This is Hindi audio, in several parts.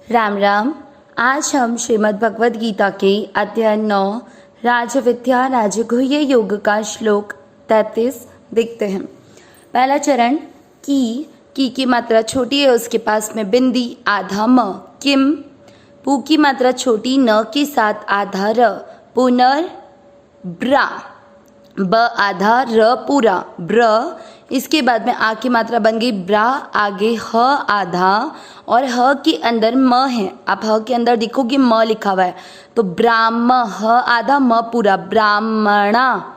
राम राम। आज हम श्रीमद् भगवद गीता के अध्याय 9 राजविद्या राजगुह्य योग का श्लोक 33 देखते हैं। पहला चरण की मात्रा छोटी है, उसके पास में बिंदी आधा म। किम, पू की मात्रा छोटी, न के साथ आधा र। पुनर ब्रा, ब आधा र पूरा ब्र। इसके बाद में आ की मात्रा बन गई ब्रा, आगे ह आधा और ह के अंदर म है। आप ह के अंदर देखोगे म लिखा हुआ है, तो ब्राह्म, ह आधा म पूरा ब्राह्मणा,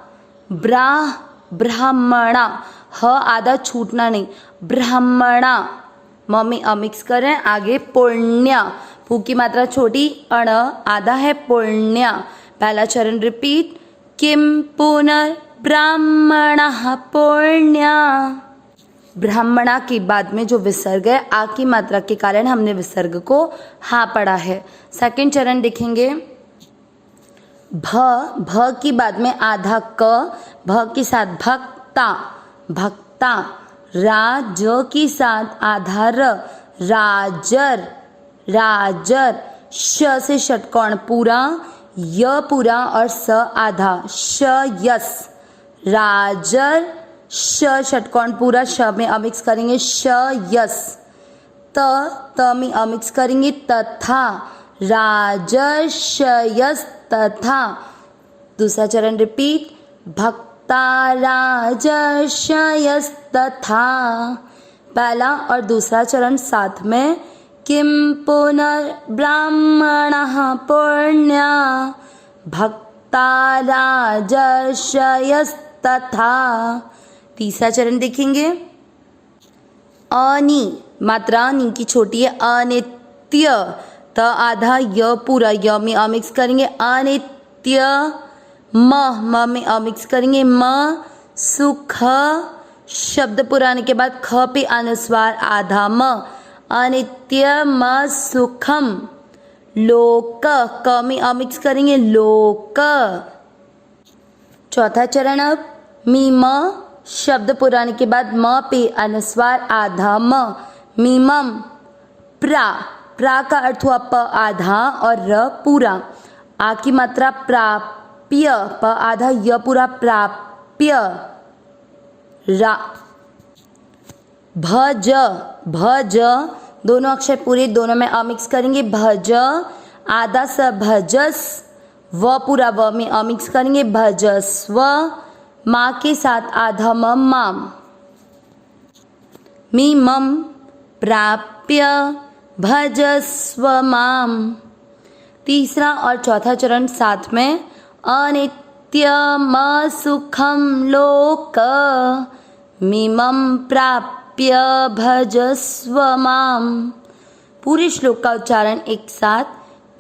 ब्राह्मणा, ह आधा छूटना नहीं, ब्राह्मणा। म में अ मिक्स करें, आगे पुण्य, पू की मात्रा छोटी, अण आधा है पुण्य। पहला चरण रिपीट। किम पुनर् ब्राह्मणः पुण्या। ब्राह्मणा के बाद में जो विसर्ग है, आ की मात्रा के कारण हमने विसर्ग को हा पढ़ा है। सेकंड चरण देखेंगे। भ की बाद में आधा क, भ के साथ भक्ता, भक्ता। रा, ज के साथ आधा र, राजर, राजर। श से षटकोण पूरा, य पूरा और स आधा, श यस, राजर। श षटकोण पूरा, श में अमिक्स करेंगे, श यस। त में अमिक्स करेंगे, तथा, राजर्षयस तथा। दूसरा चरण रिपीट। भक्ता राजर्षयस तथा। पहला और दूसरा चरण साथ में। किम पुनर्ब्राह्मणः पुण्या, भक्ता राजर्षयस्तथा। तीसरा चरण देखेंगे। अनी, मात्रा नी की छोटी है, अनित्य, त आधा य पूरा, य में अमिक्स करेंगे, अनित्य। म में अमिक्स करेंगे, म। सुख, शब्द पुराने के बाद ख पे अनुस्वार आधा म, अनित्यम सुखम। लोक, क में अमिक्स करेंगे, लोक। चौथा चरण अब। मीम, शब्द पुराने के बाद म पे अनुस्वार आधा म, मीमम। प्रा, प्रा का अर्थ हुआ प आधा और र पूरा। आ की मात्रा प्राप्य, प आधा य पूरा, प्राप्य। रा, भज, भज, दोनों अक्षर पूरे, दोनों में अमिक्स करेंगे, भज आधा स भजस, व पूरा, व में अमिक्स करेंगे, भजस्व। माँ के साथ आधा म, माम। मीमम प्राप्य भजस्व माम। तीसरा और चौथा चरण साथ में। अनित्यम सुखम लोक, मीमम प्राप्य भजस्व माम। पूरे श्लोक का उच्चारण एक साथ।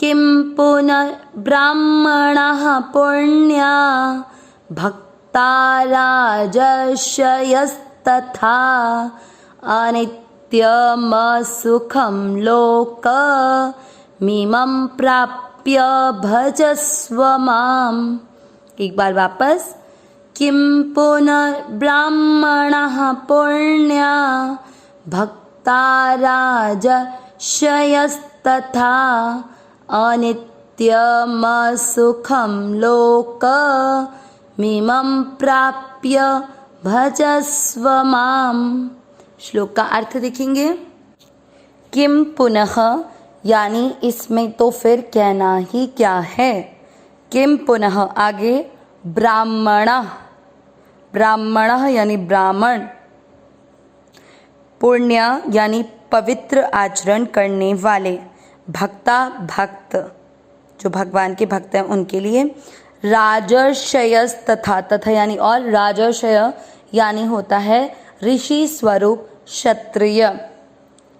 किम पुनर्ब्राह्मणः पुण्या, भक्ता राजर्षयस्तथा। अनित्यम सुखम लोक, मीमं प्राप्य भजस्व माम। एक बार वापस। किम पुनर्ब्राह्मणः पुण्या, भक्ता राजर्षयस्तथा। अनित्यम सुखम लोक, मीमं प्राप्य भजस्व माम। श्लोक का अर्थ देखेंगे। किम पुनः, यानी इसमें तो फिर कहना ही क्या है। किम पुनः, आगे ब्राह्मण, ब्राह्मण यानी ब्राह्मण। पुण्य यानी पवित्र आचरण करने वाले। भक्ता, भक्त, जो भगवान के भक्त हैं उनके लिए। राजर्षयस तथा, तथा यानी और, राजर्षय यानी होता है ऋषि स्वरूप क्षत्रिय।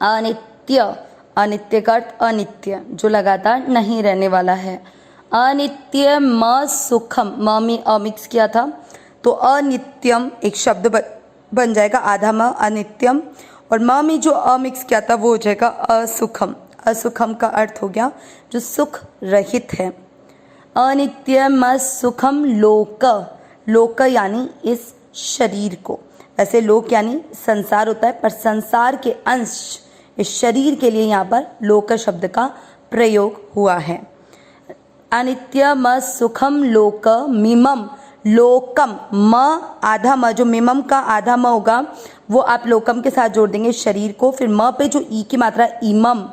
अनित्य, अनित्य का अर्थ अनित्य, जो लगातार नहीं रहने वाला है। अनित्य म सुखम, म में अमिक्स किया था तो अनित्यम एक शब्द बन जाएगा, आधा म अनित्यम, और म में जो अमिक्स किया था वो हो जाएगा असुखम। असुखम का अर्थ हो गया जो सुख रहित है। अनित्यम सुखम लोक, लोक यानी इस शरीर को। वैसे लोक यानी संसार होता है, पर संसार के अंश इस शरीर के लिए यहाँ पर लोक शब्द का प्रयोग हुआ है। अनित्यम सुखम लोकमिमम, लोकम म आधा म, जो मिमम का आधा म होगा वो आप लोकम के साथ जोड़ देंगे शरीर को, फिर म पे जो ई की मात्रा इमम,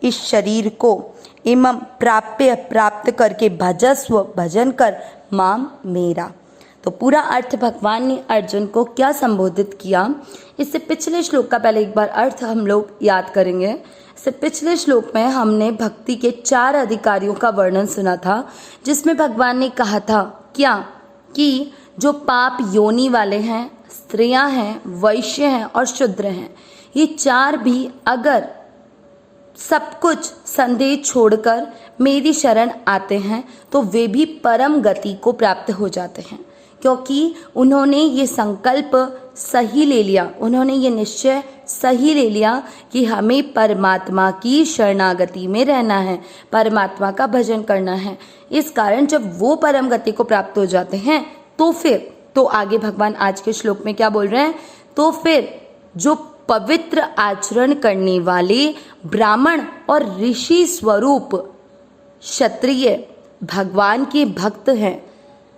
इस शरीर को, इमम प्राप्य प्राप्त करके, भजस्व भजन कर, माम मेरा। तो पूरा अर्थ भगवान ने अर्जुन को क्या संबोधित किया, इससे पिछले श्लोक का पहले एक बार अर्थ हम लोग याद करेंगे। इससे पिछले श्लोक में हमने भक्ति के 4 अधिकारियों का वर्णन सुना था, जिसमें भगवान ने कहा था क्या कि जो पाप योनि वाले हैं, स्त्रियां हैं, वैश्य हैं और शूद्र हैं, ये 4 भी अगर सब कुछ संदेह छोड़कर मेरी शरण आते हैं तो वे भी परम गति को प्राप्त हो जाते हैं, क्योंकि उन्होंने ये संकल्प सही ले लिया, उन्होंने ये निश्चय सही ले लिया कि हमें परमात्मा की शरणागति में रहना है, परमात्मा का भजन करना है। इस कारण जब वो परम गति को प्राप्त हो जाते हैं तो फिर तो आगे भगवान आज के श्लोक में क्या बोल रहे हैं, तो फिर जो पवित्र आचरण करने वाले ब्राह्मण और ऋषि स्वरूप क्षत्रिय भगवान के भक्त हैं,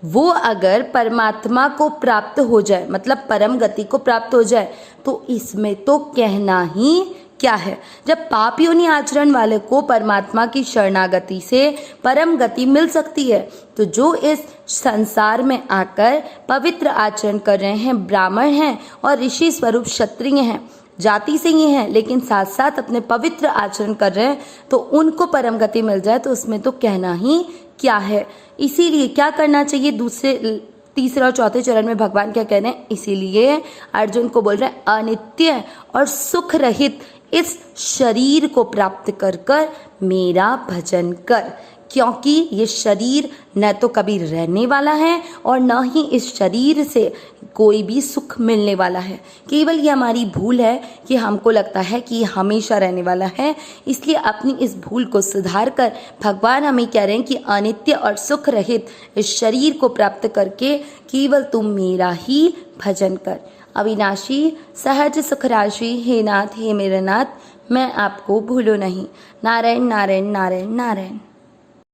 वो अगर परमात्मा को प्राप्त हो जाए, मतलब परम गति को प्राप्त हो जाए, तो इसमें तो कहना ही क्या है। जब पाप योनि आचरण वाले को परमात्मा की शरणागति से परम गति मिल सकती है, तो जो इस संसार में आकर पवित्र आचरण कर रहे हैं, ब्राह्मण हैं और ऋषि स्वरूप क्षत्रिय हैं, जाति से ही हैं लेकिन साथ साथ अपने पवित्र आचरण कर रहे हैं, तो उनको परम गति मिल जाए तो उसमें तो कहना ही क्या है। इसीलिए क्या करना चाहिए, दूसरे, तीसरे और चौथे चरण में भगवान क्या कह रहे हैं, इसीलिए अर्जुन को बोल रहे हैं अनित्य और सुख रहित इस शरीर को प्राप्त कर कर मेरा भजन कर, क्योंकि ये शरीर न तो कभी रहने वाला है और न ही इस शरीर से कोई भी सुख मिलने वाला है। केवल ये हमारी भूल है कि हमको लगता है कि ये हमेशा रहने वाला है। इसलिए अपनी इस भूल को सुधार कर भगवान हमें कह रहे हैं कि अनित्य और सुख रहित इस शरीर को प्राप्त करके केवल तुम मेरा ही भजन कर। अविनाशी सहज सुख राशि हे नाथ, हे मेरे नाथ, मैं आपको भूलो नहीं। नारायण नारायण नारायण नारायण।